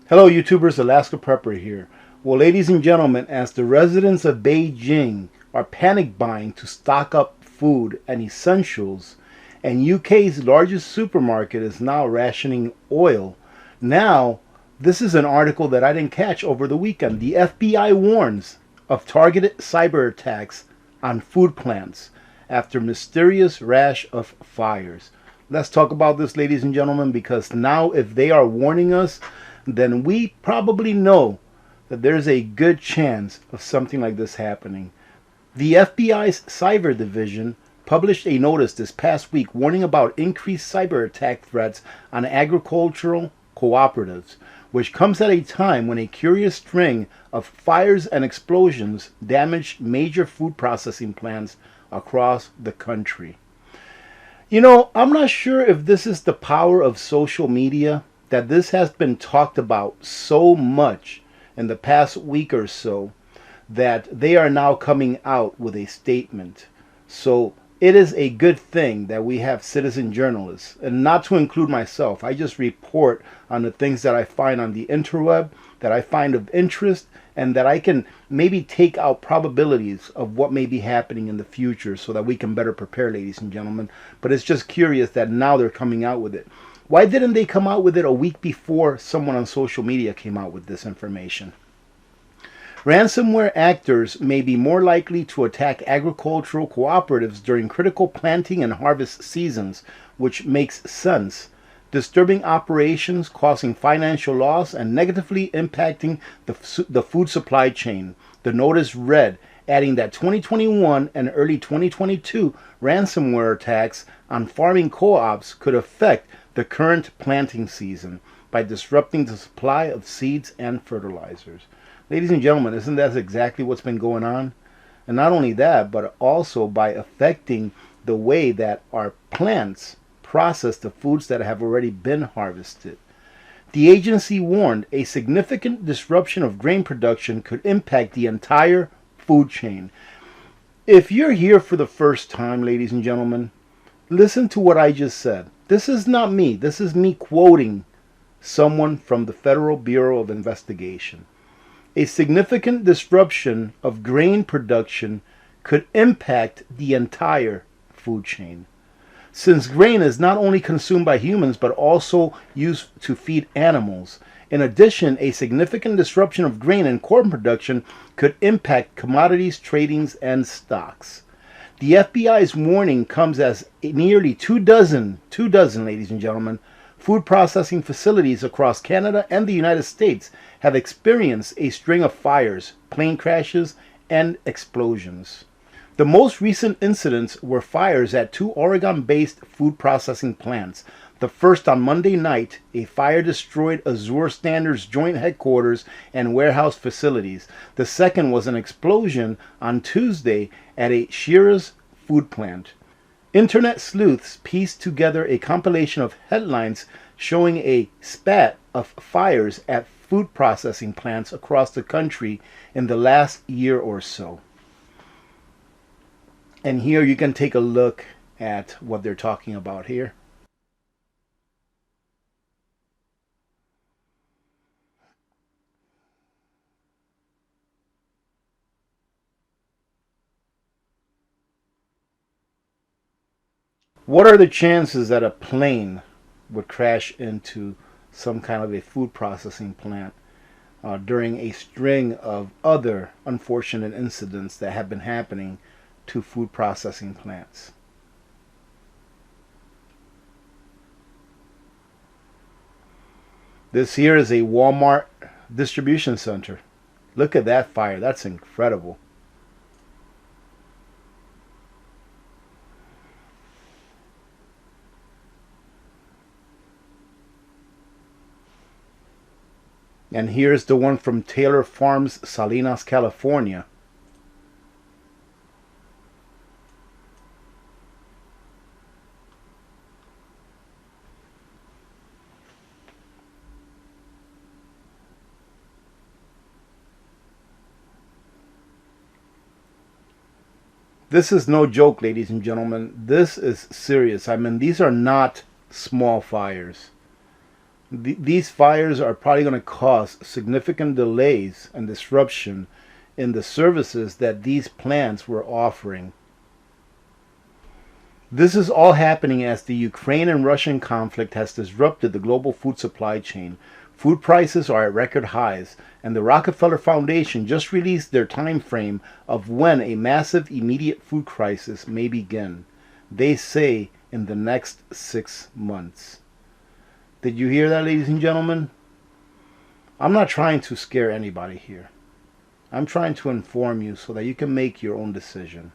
Hello YouTubers, Alaska Prepper here. Well, ladies and gentlemen, as the residents of Beijing are panic buying to stock up food and essentials, and UK's largest supermarket is now rationing oil. Now, this is an article that I didn't catch over the weekend. The FBI warns of targeted cyber attacks on food plants after mysterious rash of fires. Let's talk about this, ladies and gentlemen, because now if they are warning us, then we probably know that there's a good chance of something like this happening. The FBI's Cyber Division published a notice this past week warning about increased cyber attack threats on agricultural cooperatives, which comes at a time when a curious string of fires and explosions damaged major food processing plants across the country. You know, I'm not sure if this is the power of social media, that this has been talked about so much in the past week or so that they are now coming out with a statement. So it is a good thing that we have citizen journalists, and not to include myself. I just report on the things that I find on the interweb, that I find of interest, and that I can maybe take out probabilities of what may be happening in the future so that we can better prepare, ladies and gentlemen. But it's just curious that now they're coming out with it. Why didn't they come out with it a week before someone on social media came out with this information? Ransomware actors may be more likely to attack agricultural cooperatives during critical planting and harvest seasons, which makes sense, disturbing operations, causing financial loss, and negatively impacting the food supply chain. The notice read, adding that 2021 and early 2022 ransomware attacks on farming co-ops could affect the current planting season by disrupting the supply of seeds and fertilizers. Ladies and gentlemen, isn't that exactly what's been going on? And not only that, but also by affecting the way that our plants process the foods that have already been harvested. The agency warned a significant disruption of grain production could impact the entire food chain. If you're here for the first time, ladies and gentlemen, listen to what I just said. This is not me. This is me quoting someone from the Federal Bureau of Investigation. A significant disruption of grain production could impact the entire food chain. Since grain is not only consumed by humans but also used to feed animals, in addition, a significant disruption of grain and corn production could impact commodities, tradings, and stocks. The FBI's warning comes as nearly two dozen, ladies and gentlemen, food processing facilities across Canada and the United States have experienced a string of fires, plane crashes, and explosions. The most recent incidents were fires at two Oregon-based food processing plants. The first on Monday night, a fire destroyed Azure Standard's joint headquarters and warehouse facilities. The second was an explosion on Tuesday at a Shiraz food plant. Internet sleuths pieced together a compilation of headlines showing a spat of fires at food processing plants across the country in the last year or so. And here you can take a look at what they're talking about here. What are the chances that a plane would crash into some kind of a food processing plant during a string of other unfortunate incidents that have been happening to food processing plants? This here is a Walmart distribution center. Look at that fire. That's incredible. And here's the one from Taylor Farms, Salinas, California. This is no joke, ladies and gentlemen. This is serious. I mean, these are not small fires. These fires are probably going to cause significant delays and disruption in the services that these plants were offering. This is all happening as the Ukraine and Russian conflict has disrupted the global food supply chain. Food prices are at record highs, and the Rockefeller Foundation just released their time frame of when a massive immediate food crisis may begin. They say in the next 6 months. Did you hear that, ladies and gentlemen? I'm not trying to scare anybody here. I'm trying to inform you so that you can make your own decision.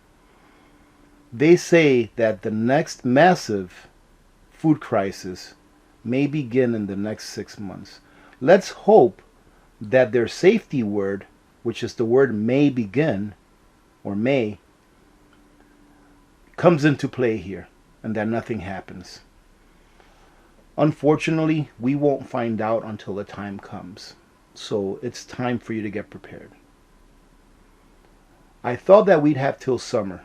They say that the next massive food crisis may begin in the next 6 months. Let's hope that their safety word, which is the word may begin, or may, comes into play here and that nothing happens. Unfortunately, we won't find out until the time comes. So it's time for you to get prepared. I thought that we'd have till summer.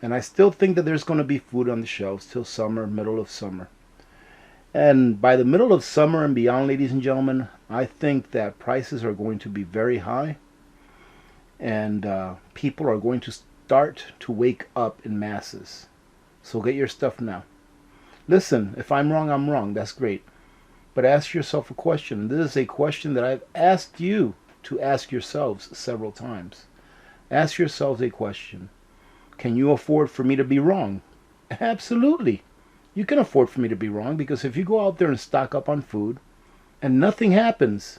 And I still think that there's going to be food on the shelves till summer, middle of summer. And by the middle of summer and beyond, ladies and gentlemen, I think that prices are going to be very high. And people are going to start to wake up in masses. So get your stuff now. Listen, if I'm wrong, I'm wrong. That's great. But ask yourself a question. This is a question that I've asked you to ask yourselves several times. Ask yourselves a question. Can you afford for me to be wrong? Absolutely. You can afford for me to be wrong, because if you go out there and stock up on food and nothing happens,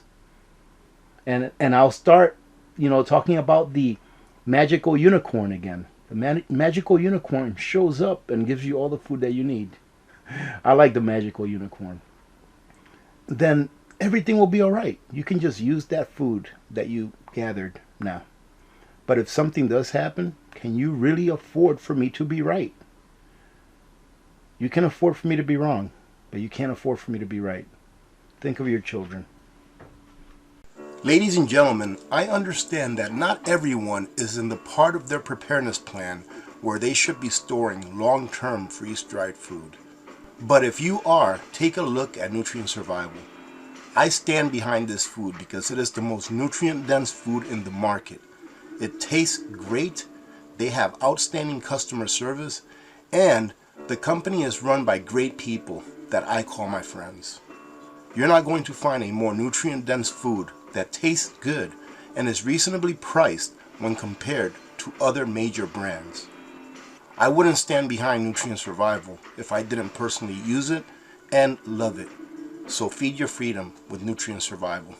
and I'll start, talking about the magical unicorn again. The magical unicorn shows up and gives you all the food that you need. I like the magical unicorn. Then everything will be all right. You can just use that food that you gathered now. But if something does happen, can you really afford for me to be right? You can afford for me to be wrong, but you can't afford for me to be right. Think of your children. Ladies and gentlemen, I understand that not everyone is in the part of their preparedness plan where they should be storing long-term freeze-dried food. But if you are, take a look at Nutrient Survival. I stand behind this food because it is the most nutrient-dense food in the market. It tastes great, they have outstanding customer service, and the company is run by great people that I call my friends. You're not going to find a more nutrient-dense food that tastes good and is reasonably priced when compared to other major brands. I wouldn't stand behind Nutrient Survival if I didn't personally use it and love it. So feed your freedom with Nutrient Survival.